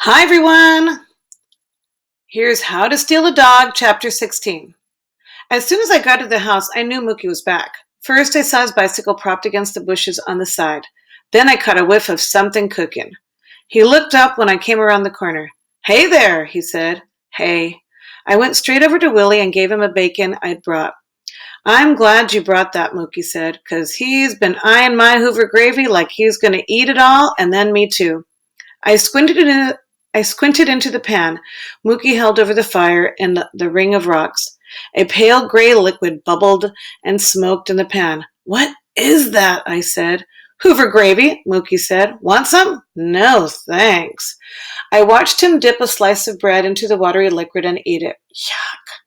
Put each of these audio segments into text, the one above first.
Hi everyone! Here's How to Steal a Dog, Chapter 16. As soon as I got to the house, I knew Mookie was back. First, I saw his bicycle propped against the bushes on the side. Then I caught a whiff of something cooking. He looked up when I came around the corner. "Hey there," he said. "Hey." I went straight over to Willie and gave him a bacon I'd brought. "I'm glad you brought that," Mookie said, "'cause he's been eyeing my Hoover gravy like he's going to eat it all, and then me too." I squinted in I squinted into the pan. Mookie held over the fire in the ring of rocks. A pale gray liquid bubbled and smoked in the pan. "What is that?" I said. "Hoover gravy," Mookie said. "Want some?" "No, thanks." I watched him dip a slice of bread into the watery liquid and eat it. Yuck.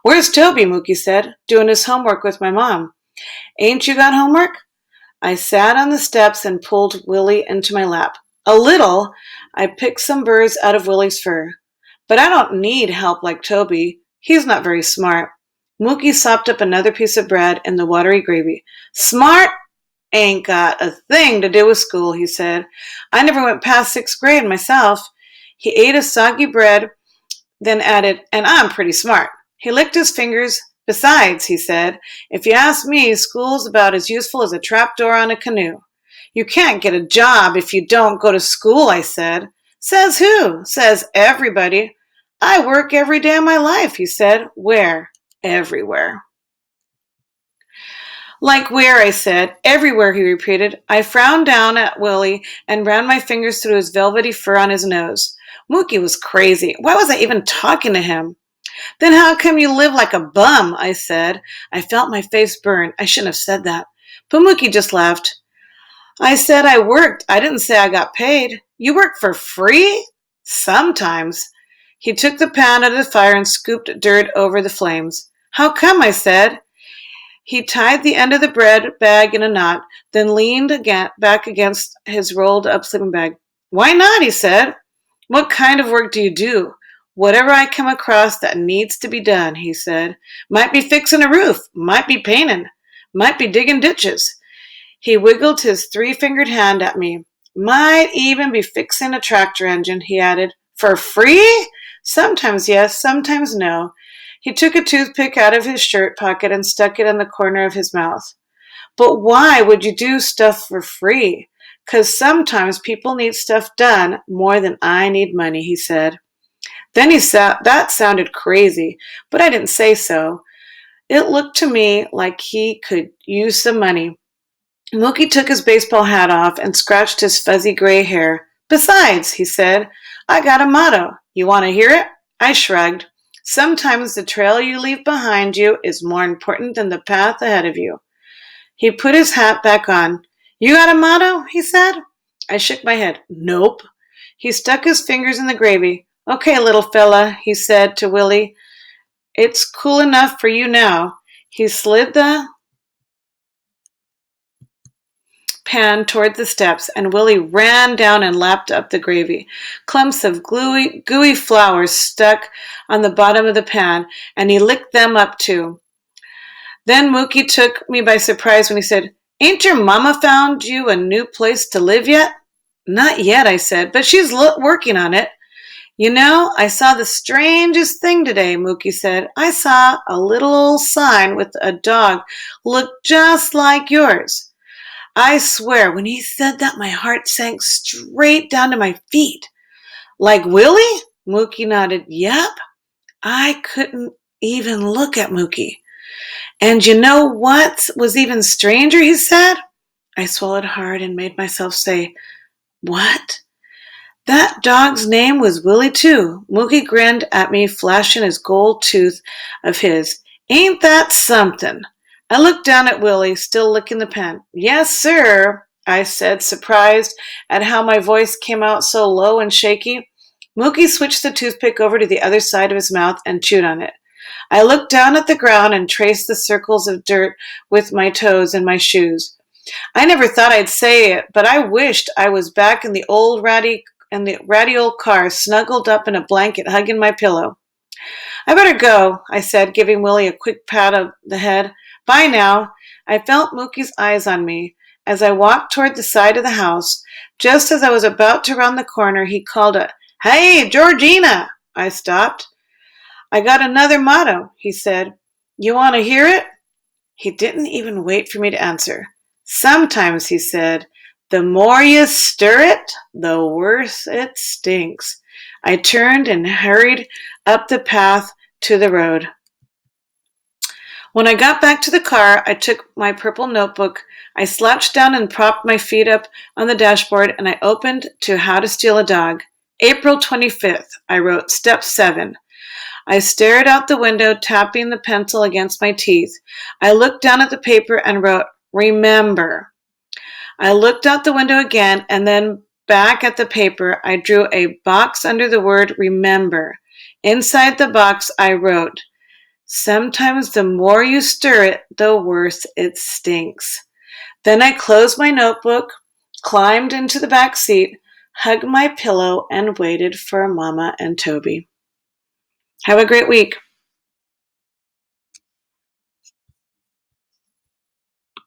"Where's Toby?" Mookie said. "Doing his homework with my mom." "Ain't you got homework?" I sat on the steps and pulled Willie into my lap. "A little." I picked some burrs out of Willie's fur. "But I don't need help like Toby. He's not very smart." Mookie sopped up another piece of bread in the watery gravy. "Smart ain't got a thing to do with school," he said. "I never went past 6th grade myself." He ate a soggy bread, then added, "And I'm pretty smart." He licked his fingers. "Besides," he said, "if you ask me, school's about as useful as a trapdoor on a canoe." "You can't get a job if you don't go to school," I said. "Says who?" "Says everybody." "I work every day of my life," he said. "Where?" "Everywhere." "Like where?" I said. "Everywhere," he repeated. I frowned down at Willie and ran my fingers through his velvety fur on his nose. Mookie was crazy. Why was I even talking to him? "Then how come you live like a bum?" I said. I felt my face burn. I shouldn't have said that. But Mookie just laughed. "I said I worked. I didn't say I got paid." "You work for free?" "Sometimes." He took the pan out of the fire and scooped dirt over the flames. "How come?" I said. He tied the end of the bread bag in a knot, then leaned back against his rolled up sleeping bag. "Why not?" he said. "What kind of work do you do?" "Whatever I come across that needs to be done," he said. "Might be fixing a roof, might be painting, might be digging ditches." He wiggled his three-fingered hand at me. "Might even be fixing a tractor engine," he added. "For free?" "Sometimes yes, sometimes no." He took a toothpick out of his shirt pocket and stuck it in the corner of his mouth. "But why would you do stuff for free?" "'Cause sometimes people need stuff done more than I need money," he said. Then that sounded crazy, but I didn't say so. It looked to me like he could use some money. Mookie took his baseball hat off and scratched his fuzzy gray hair. "Besides," he said, "I got a motto. You want to hear it?" I shrugged. "Sometimes the trail you leave behind you is more important than the path ahead of you." He put his hat back on. "You got a motto?" he said. I shook my head. "Nope." He stuck his fingers in the gravy. "Okay, little fella," he said to Willie. "It's cool enough for you now." He slid the pan toward the steps, and Willie ran down and lapped up the gravy. Clumps of gooey flowers stuck on the bottom of the pan, and he licked them up too. Then Mookie took me by surprise when he said, "Ain't your mama found you a new place to live yet?" "Not yet," I said, "but she's working on it." "You know, I saw the strangest thing today," Mookie said. "I saw a little old sign with a dog looked just like yours." I swear, when he said that, my heart sank straight down to my feet. "Like Willie?" Mookie nodded. "Yep." I couldn't even look at Mookie. "And you know what was even stranger?" he said. I swallowed hard and made myself say, "What?" "That dog's name was Willie, too." Mookie grinned at me, flashing his gold tooth of his. "Ain't that something?" I looked down at Willie, still licking the pen. "Yes, sir," I said, surprised at how my voice came out so low and shaky. Mookie switched the toothpick over to the other side of his mouth and chewed on it. I looked down at the ground and traced the circles of dirt with my toes and my shoes. I never thought I'd say it, but I wished I was back in the ratty old car, snuggled up in a blanket, hugging my pillow. "I better go," I said, giving Willie a quick pat of the head. "Bye now." I felt Mookie's eyes on me. As I walked toward the side of the house, just as I was about to round the corner, he called a Hey, Georgina! I stopped. I got another motto, he said. You want to hear it? He didn't even wait for me to answer. Sometimes, he said, the more you stir it, the worse it stinks. I turned and hurried up the path to the road. When I got back to the car, I took my purple notebook. I slouched down and propped my feet up on the dashboard, and I opened to How to Steal a Dog. April 25th, I wrote Step 7. I stared out the window, tapping the pencil against my teeth. I looked down at the paper and wrote, Remember. I looked out the window again and then back at the paper. I drew a box under the word Remember. Inside the box, I wrote, Sometimes the more you stir it, the worse it stinks. Then I closed my notebook, climbed into the back seat, hugged my pillow, and waited for Mama and Toby. Have a great week.